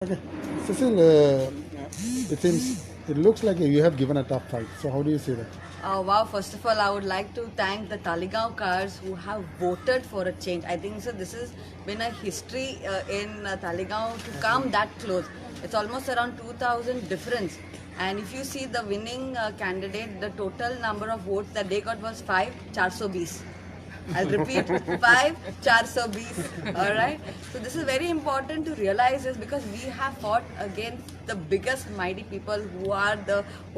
Okay, Cecil, it looks like you have given a tough fight. So how do you see that? Wow, first of all, I would like to thank the Taligaon cars who have voted for a change. I think so. This has been a history in Taligaon to come that close. It's almost around 2,000 difference. And if you see the winning candidate, the total number of votes that they got was 5, 420. I'll repeat, 5, 420. Alright? So this is very important to realize this because we have fought against the biggest mighty people who are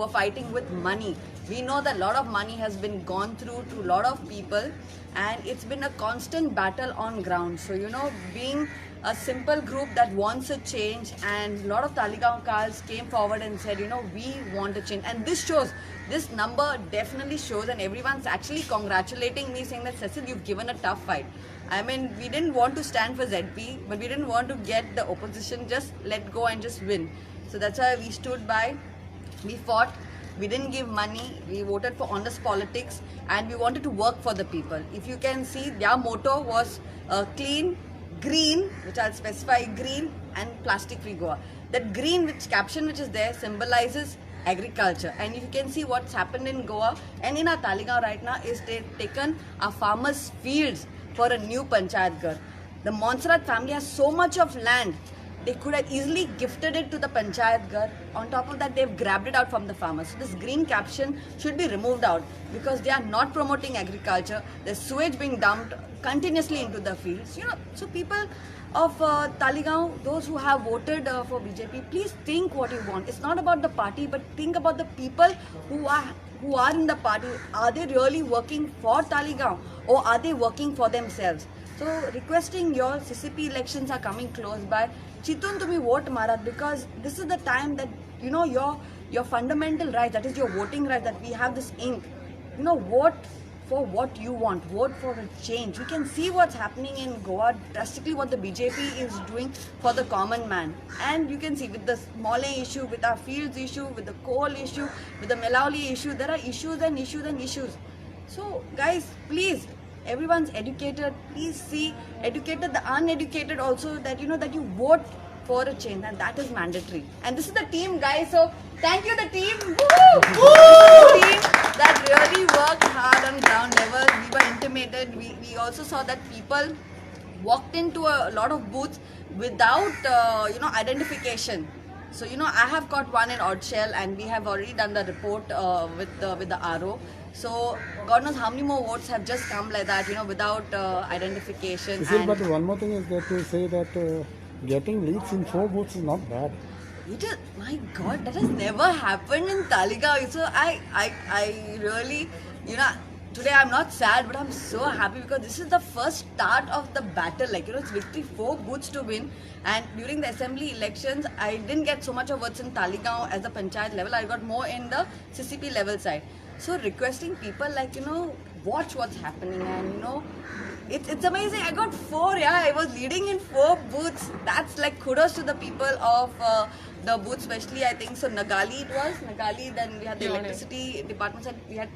fighting with money. We know that a lot of money has been gone through to a lot of people and it's been a constant battle on ground. So being a simple group that wants a change, and a lot of Taligaon cars came forward and said, we want a change. And this number definitely shows, and everyone's actually congratulating me saying that, Cecil, you've given a tough fight. I mean, we didn't want to stand for ZP, but we didn't want to get the opposition, just let go and just win. So that's why we stood by, we fought. We didn't give money, we voted for honest politics, and we wanted to work for the people. If you can see, their motto was clean, green, which I'll specify, green and plastic free Goa. That green caption which is there symbolizes agriculture. And if you can see what's happened in Goa and in our Taligaon right now is they've taken our farmers' fields for a new Panchayat Ghar. The Montserrat family has so much of land. They could have easily gifted it to the Panchayat Ghar. On top of that, they've grabbed it out from the farmers. So this green caption should be removed out because they are not promoting agriculture. There's sewage being dumped continuously into the fields. So people of Taligaon, those who have voted for BJP, please think what you want. It's not about the party, but think about the people who are in the party. Are they really working for Taligaon or are they working for themselves? So requesting your CCP elections are coming close by. Chitun to me vote Marat, because this is the time that your fundamental right, that is your voting right, that we have this ink. Vote for what you want. Vote for a change. We can see what's happening in Goa, drastically what the BJP is doing for the common man. And you can see with the Mole issue, with our fields issue, with the coal issue, with the Melauli issue, there are issues and issues and issues. So guys, please, everyone's educated, please see, educated, the uneducated also, that that you vote for a change, and that is mandatory. And this is the team, guys, so thank you, the team. Woo! The team that really worked hard on ground level. We were intimated. We also saw that people walked into a lot of booths without identification. So I have got one in Odshell, and we have already done the report with the RO. So God knows how many more votes have just come like that, without identification. But one more thing is that to say that getting leads in 4 booths is not bad. My God, that has never happened in Taligaon. So I really, today I'm not sad, but I'm so happy because this is the first start of the battle. It's victory, 4 booths to win. And during the assembly elections, I didn't get so much of votes in Taligaon as the Panchayat level. I got more in the CCP level side. So requesting people watch what's happening, and it's amazing. I got 4, I was leading in 4 booths. That's like kudos to the people of the booth, especially I think so Nagali then we had the electricity department side, we had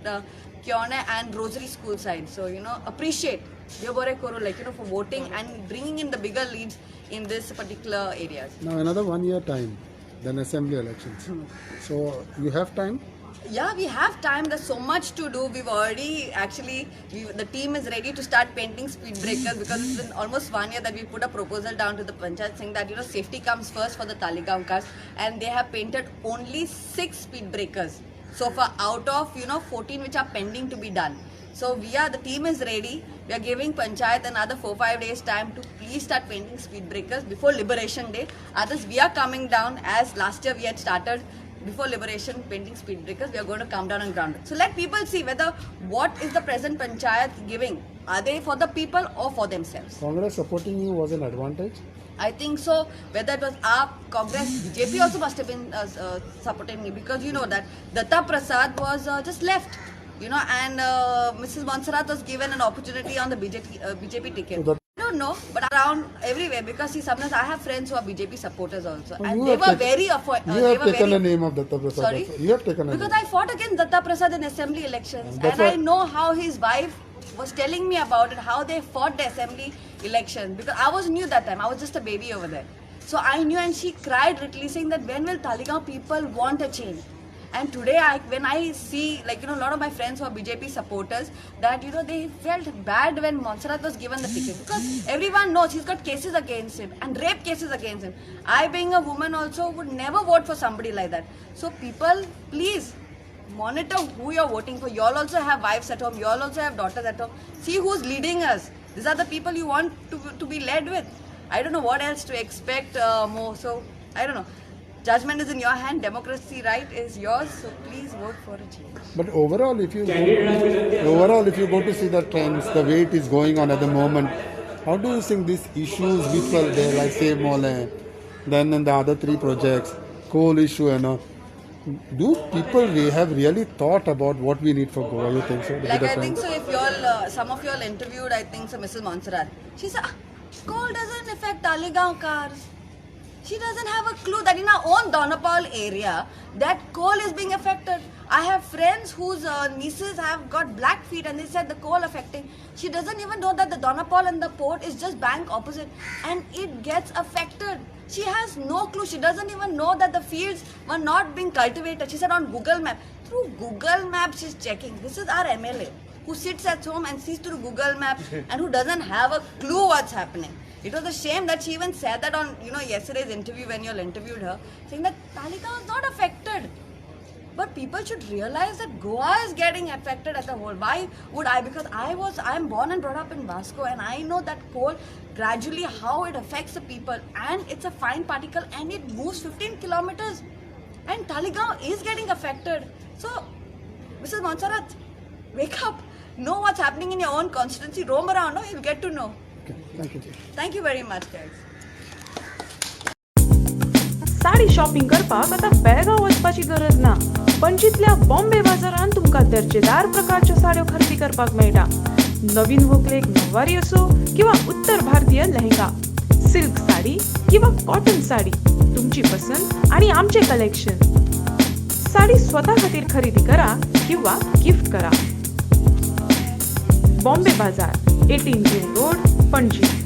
Kyone and Rosary school side. So appreciate Diobore Koro for voting and bringing in the bigger leads in this particular areas. Now another 1 year time, then assembly elections. So you have time? Yeah, we have time. There's so much to do. We've already the team is ready to start painting speed breakers because it's been almost 1 year that we put a proposal down to the Panchayat saying that safety comes first for the Taligaon cars, and they have painted only 6 speed breakers so far out of 14 which are pending to be done. So the team is ready. We are giving Panchayat another 4-5 days time to please start painting speed breakers before Liberation Day. Others, we are coming down, as last year we had started before Liberation painting speed breakers. We are going to come down on ground. So let people see whether what is the present Panchayat giving. Are they for the people or for themselves? Congress supporting you was an advantage? I think so. Whether it was AAP, Congress, BJP also must have been supporting me, because that Datta Prasad was just left. And Mrs. Montserrat was given an opportunity on the BJP ticket. So I don't know, but around everywhere, because sometimes I have friends who are BJP supporters also, and they were very affordable. You have taken the name of Datta Prasad. Sorry? You have taken because I fought against Datta Prasad in assembly elections, and I know how his wife was telling me about it, how they fought the assembly elections, because I was new that time. I was just a baby over there. So I knew, and she cried literally saying that when will Talegaon people want a change? And today, when I see, like, a lot of my friends who are BJP supporters, that, they felt bad when Montserrat was given the ticket. Because everyone knows he's got cases against him and rape cases against him. I, being a woman also, would never vote for somebody like that. So people, please, monitor who you're voting for. You all also have wives at home. You all also have daughters at home. See who's leading us. These are the people you want to be led with. I don't know what else to expect more. So, I don't know. Judgment is in your hand. Democracy right is yours. So please vote for a change. But overall, if you go to see the trends, the way it is going on at the moment, how do you think these issues which were there, like Save Mole, then in the other three projects, coal issue, do people have really thought about what we need for Goa? You think so? Like I think so. If you all, some of you all interviewed, I think so, Mrs. Montserrat. She said, coal doesn't affect Talegaon cars. She doesn't have a clue that in our own Donapal area, that coal is being affected. I have friends whose nieces have got black feet and they said the coal affecting. She doesn't even know that the Donapal and the port is just bank opposite and it gets affected. She has no clue. She doesn't even know that the fields were not being cultivated. She said on Google Map. Through Google Maps she's checking. This is our MLA who sits at home and sees through Google Maps and who doesn't have a clue what's happening. It was a shame that she even said that on yesterday's interview when you all interviewed her, saying that Talegaon is not affected. But people should realize that Goa is getting affected as a whole. Why would I? Because I'm born and brought up in Vasco and I know that coal gradually how it affects the people, and it's a fine particle and it moves 15 kilometers and Talegaon is getting affected. So, Mrs. Montserrat, wake up. Know what's happening in your own constituency. Roam around, you'll get to know. Okay, thank you. Thank you very much, guys. Sari shopping करपाक आता बेळगांव वचपाची गरज ना. पणजीतल्या बॉम्बे बाजारांत तुमकां दर्जेदार प्रकारच्यो साड्यो खरेदी करपाक मेळटा. नवीन व्हंकलेक नववारी असो किंवा उत्तर भारतीय लेहंगा, सिल्क साडी किंवा कॉटन साडी, तुमची पसंत आणि आमचे कलेक्शन. साडी स्वतः खातीर खरेदी करा किंवा गिफ्ट करा. बॉम्बे बाजार, 18 रोड, पणजी.